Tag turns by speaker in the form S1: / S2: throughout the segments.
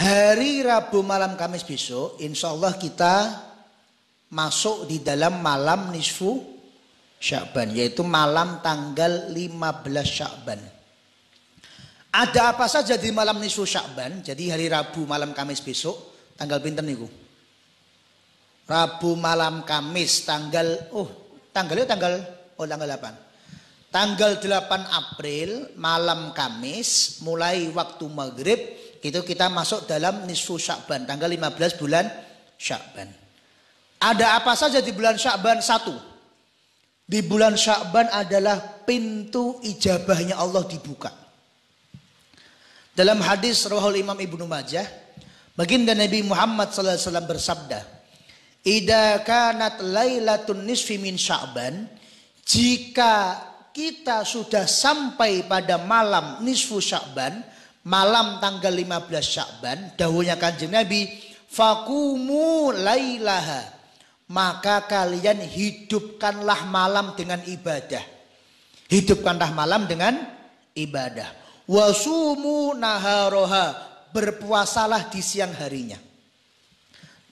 S1: Hari Rabu malam Kamis besok insya Allah kita masuk di dalam malam nisfu Sya'ban, yaitu malam tanggal 15 Sya'ban. Ada apa saja di malam nisfu Sya'ban? Jadi hari Rabu malam Kamis besok tanggal pinten niku? Rabu malam Kamis tanggal 8. Tanggal 8 April malam Kamis mulai waktu maghrib itu kita masuk dalam nisfu Sya'ban, tanggal 15 bulan Sya'ban. Ada apa saja di bulan Sya'ban? Satu, di bulan Sya'ban adalah pintu ijabahnya Allah dibuka. Dalam hadis rawahul Imam Ibnu Majah, baginda Nabi Muhammad SAW bersabda, "Idza kanat lailatun nisfi min Sya'ban," jika kita sudah sampai pada malam nisfu Sya'ban, malam tanggal 15 Sya'ban, dawuhnya Kanjeng Nabi, "Faqumu lailaha," maka kalian hidupkanlah malam dengan ibadah. Hidupkanlah malam dengan ibadah. Wasumu naharoha, berpuasalah di siang harinya.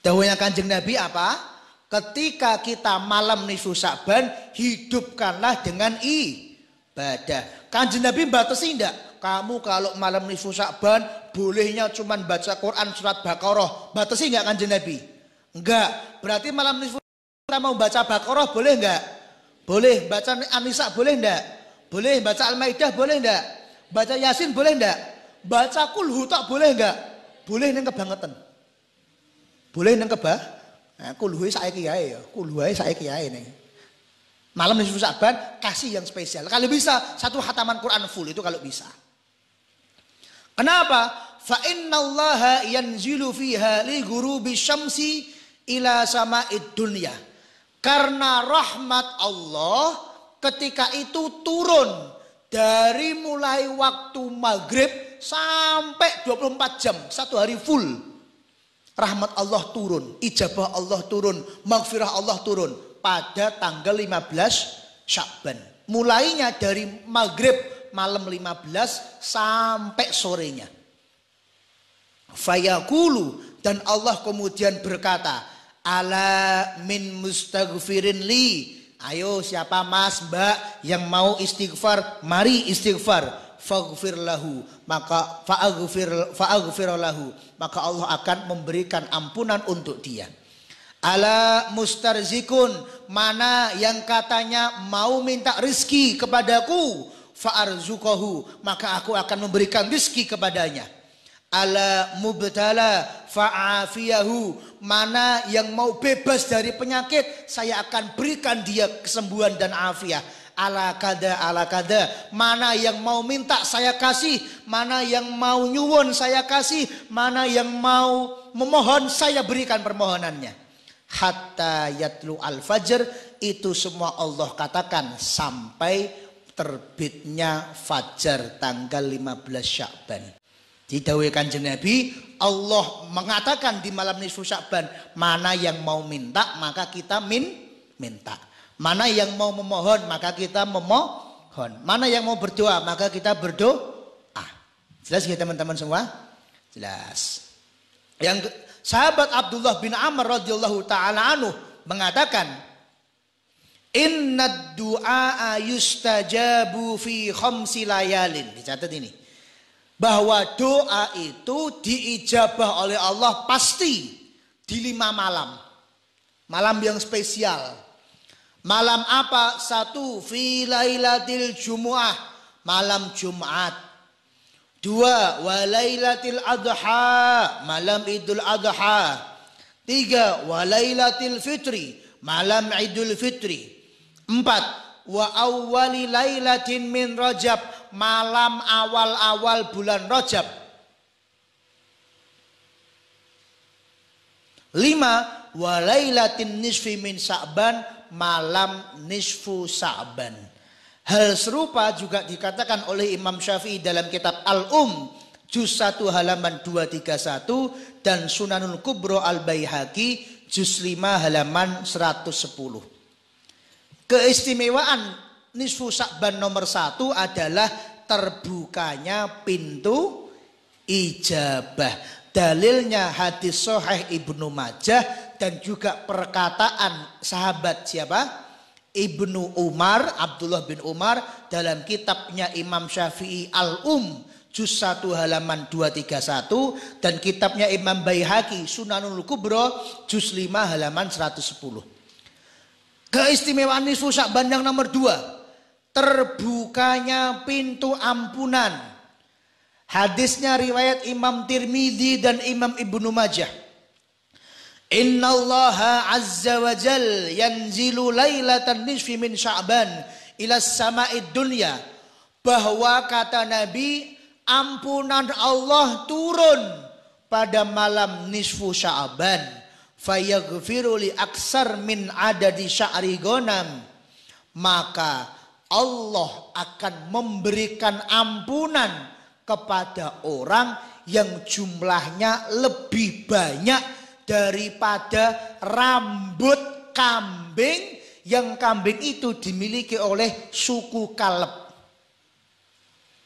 S1: Dawuhnya Kanjeng Nabi apa? Ketika kita malam nisfu Sya'ban, hidupkanlah dengan ibadah. Kanjeng Nabi batasi enggak? Kamu kalau malam nisfu Sya'ban bolehnya cuman baca Quran surat Baqarah. Batasi enggak Kanjeng Nabi? Enggak. Berarti malam nisfu kita mau baca Baqarah boleh enggak? Boleh. Baca An-Nisa boleh enggak? Boleh. Baca Al-Maidah boleh enggak? Baca Yasin boleh enggak? Baca Kulhu tak boleh enggak? Boleh neng kebangetan. Boleh neng kebah. Nah, Kulhu saiki ae ya. Kulhu ae saiki ae ning. Malam nisfu Sya'ban kasih yang spesial. Kalau bisa satu khataman Quran full itu kalau bisa. Kenapa? Fa innallaha yanzilu fiha li ghurubi syamsi ila sama'id dunya. Karena rahmat Allah ketika itu turun dari mulai waktu maghrib sampai 24 jam, satu hari full. Rahmat Allah turun, ijabah Allah turun, maghfirah Allah turun pada tanggal 15 Sya'ban. Mulainya dari maghrib malam 15 sampai sorenya. Fayaqulu, dan Allah kemudian berkata, ala min mustaghfirin li. Ayo siapa mas mbak yang mau istighfar, mari istighfar. Faghfir lahu, maka fa'aghfir lahu, maka Allah akan memberikan ampunan untuk dia. Ala mustarzikun, mana yang katanya mau minta rizki kepadaku, fa'arzuqahu, maka aku akan memberikan rizki kepadanya. Ala mubtala fa'afiyahu, mana yang mau bebas dari penyakit, saya akan berikan dia kesembuhan dan afiat. Ala kada, mana yang mau minta saya kasih, mana yang mau nyuwun saya kasih, mana yang mau memohon saya berikan permohonannya. Hatta yatlu al-fajr, itu semua Allah katakan sampai terbitnya fajar tanggal 15 Sya'ban. Didhawuhi Kanjeng Nabi, Allah mengatakan di malam nisfu Sya'ban, mana yang mau minta maka kita minta. Mana yang mau memohon maka kita memohon. Mana yang mau berdoa maka kita berdoa. Jelas ya teman-teman semua? Jelas. Yang sahabat Abdullah bin Amr radhiyallahu taala anhu mengatakan, innad du'a yustajabu fi khamsi layalin. Dicatat ini. Bahwa doa itu diijabah oleh Allah pasti di 5 malam. Malam yang spesial. Malam apa? 1, fi lailatil jumu'ah, malam Jumat. 2, wa lailatil adha, malam Idul Adha. 3, wa lailatil fitri, malam Idul Fitri. 4, wa awwali lailatin min Rajab, malam awal-awal bulan Rajab. 5, wa lailatin nisfi min Sya'ban, malam nisfu Sya'ban. Hal serupa juga dikatakan oleh Imam Syafi'i dalam kitab Al-Juz 1 halaman 231 dan Sunanul Kubra Al-Baihaqi juz 5 halaman 110. Keistimewaan nisfu Sya'ban nomor 1 adalah terbukanya pintu ijabah. Dalilnya hadis Sahih Ibnu Majah dan juga perkataan sahabat siapa? Ibnu Umar, Abdullah bin Umar dalam kitabnya Imam Syafi'i juz 1 halaman 231 dan kitabnya Imam Baihaqi Sunanul Kubra juz 5 halaman 110. Keistimewaan nisfu Sya'ban yang nomor 2, terbukanya pintu ampunan. Hadisnya riwayat Imam Tirmidzi dan Imam Ibnu Majah. Innallaha azza wa jal yanzilu lailatan nisfi min Sya'ban ila sama'id dunya. Bahwa kata Nabi, ampunan Allah turun pada malam nisfu Sya'ban. Fayaghfiru li aksar min adadi sya'ri ghanam. Maka Allah akan memberikan ampunan kepada orang yang jumlahnya lebih banyak daripada rambut kambing yang kambing itu dimiliki oleh suku Kaleb.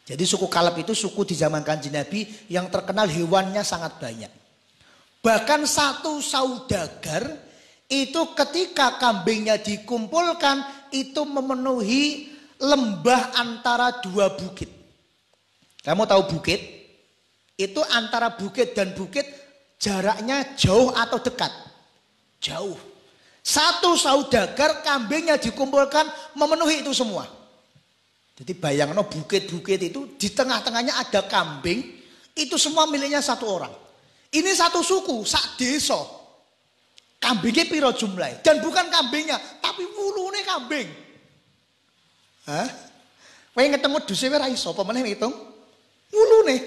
S1: Jadi suku Kaleb itu suku di zaman Kanjeng Nabi yang terkenal hewannya sangat banyak. Bahkan satu saudagar itu ketika kambingnya dikumpulkan itu memenuhi lembah antara 2 bukit. Kamu tahu bukit? Itu antara bukit dan bukit jaraknya jauh atau dekat? Jauh. Satu saudagar kambingnya dikumpulkan memenuhi itu semua. Jadi bayangno bukit-bukit itu di tengah-tengahnya ada kambing, itu semua miliknya satu orang. Ini satu suku, sak desa. Kambingnya piro jumlahnya? Dan bukan kambingnya, tapi wulune kambing. Hah? Kowe ketemu dhewe ra iso apa meneh ngitung? Wulune.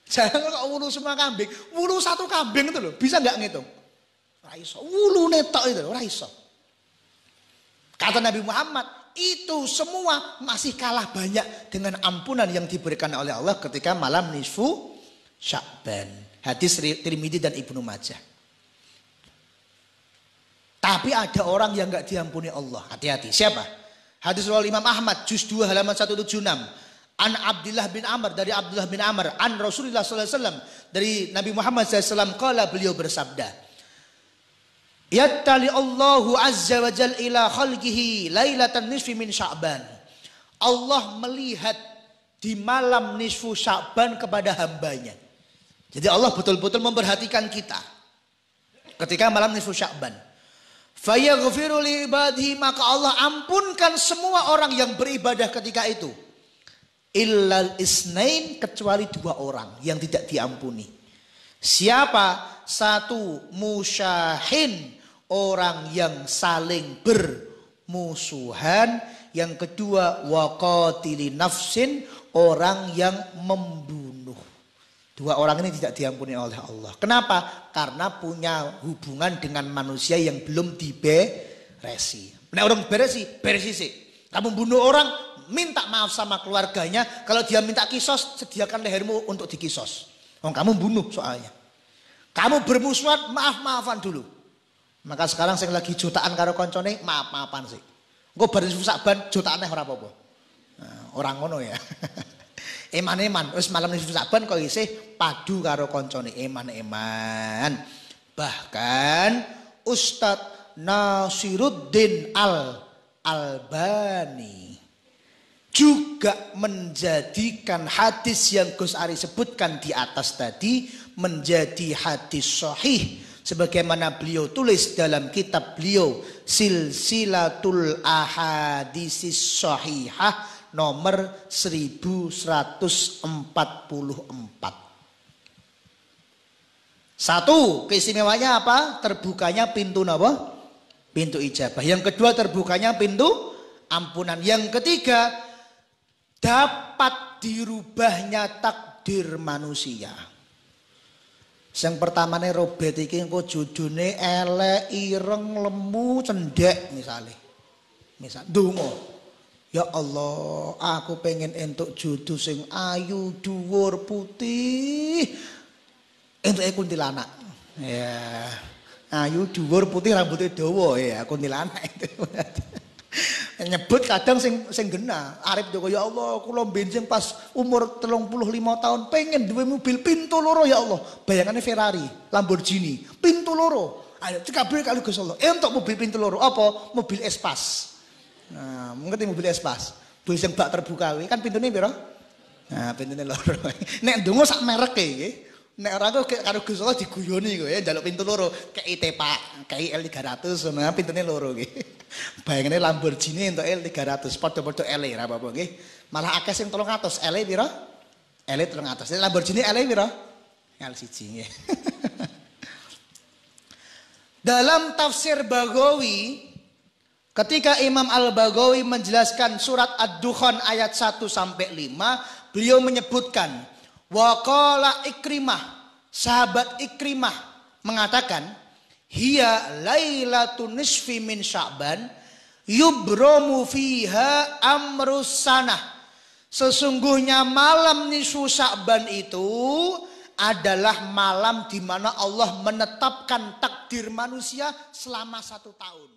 S1: Jangan kok wulu semua kambing, wulu satu kambing itu loh, bisa nggak ngitung? Ora iso, wulu netok itu ora iso. Kata Nabi Muhammad, itu semua masih kalah banyak dengan ampunan yang diberikan oleh Allah ketika malam nisfu Sya'ban. Hadis Tirmidzi dan Ibnu Majah. Tapi ada orang yang nggak diampuni Allah. Hati-hati. Siapa? Hadis riwayat Imam Ahmad, juz 2 halaman 176. An Abdullah bin Amr, dari Abdullah bin Amr, an Rasulullah sallallahu alaihi wasallam, dari Nabi Muhammad SAW, qala, beliau bersabda, yattali Allahu azza wa jal ila khalqihi lailatan nisfi min Sya'ban. Allah melihat di malam nisfu Sya'ban kepada hambanya. Jadi Allah betul-betul memperhatikan kita ketika malam nisfu Sya'ban. Fayaghfiru li ibadihi, maka Allah ampunkan semua orang yang beribadah ketika itu. Illal isnain, kecuali 2 orang yang tidak diampuni. Siapa? 1, musyahin, orang yang saling bermusuhan. Yang kedua, waqatili nafsin, orang yang membunuh. 2 orang ini tidak diampuni oleh Allah. Kenapa? Karena punya hubungan dengan manusia yang belum diberesi. Nah, orang beresi sih. Kamu bunuh orang, minta maaf sama keluarganya. Kalau dia minta kisos, sediakan lehermu untuk dikisos. Oh, kamu bunuh soalnya. Kamu bermusuhan, maaf-maafan dulu. Maka sekarang saya lagi jutaan karo koncone, maaf-maafan sih. Engko bareng Sya'ban jutaane ora apa-apa. Nah, orang ngono ya. Eman-eman, wis malam nisfu Sya'ban kok isih padu karo koncone, eman-eman. Bahkan Ustadz Nasiruddin Al-Albani juga menjadikan hadis yang Gus Ari sebutkan di atas tadi menjadi hadis sahih, sebagaimana beliau tulis dalam kitab beliau Silsilatul Ahadisis Sahihah nomor 1144. 1, keistimewaannya apa? Terbukanya pintu apa? Pintu ijabah. Yang kedua, terbukanya pintu ampunan. Yang ketiga, dapat dirubahnya takdir manusia. Yang pertama nih Robert iki engko judune elek, ireng, lemu, cendek misalnya. Misal ndonga. Ya Allah, aku pengen entuk jodoh sing ayu, dhuwur, putih. Entuke kuntilanak. Ya. Ayu, dhuwur, putih, rambutnya dawa ya, kuntilanak itu. Nyebut kadang sing genah. Arep ndonga ya Allah, kula benjing pas umur 35 tahun pengen duwe mobil pintu loro ya Allah. Bayangannya Ferrari, Lamborghini, pintu loro. Ayo kabeh kali Gusti Allah. Entuk mobil pintu loro apa? Mobil Espas. Nah, ngerti mobil Espas. Bus yang bak terbuka kuwi kan pintune pira? Nah, pintune loro. Nek ndonga sak mereke nggih. Nek ora karo Gusti Allah diguyoni kowe njaluk pintu loro, kei Tepak, kei L300 ngono pintune loro nggih. Bayangane Lamborghini entuk L300, padha-padha L ora apa-apa nggih. Malah akeh sing 300, L pira? L 300. Lamborghini L pira? L1 nggih. Dalam tafsir Baghawi, ketika Imam Al-Baghawi menjelaskan surat Ad-Dukhan ayat 1 sampai 5, beliau menyebutkan waqala Ikrimah, sahabat Ikrimah mengatakan, hiya lailatun nisfi min Sya'ban yubramu fiha amrus sanah. Sesungguhnya malam nisfu Sya'ban itu adalah malam di mana Allah menetapkan takdir manusia selama 1 tahun.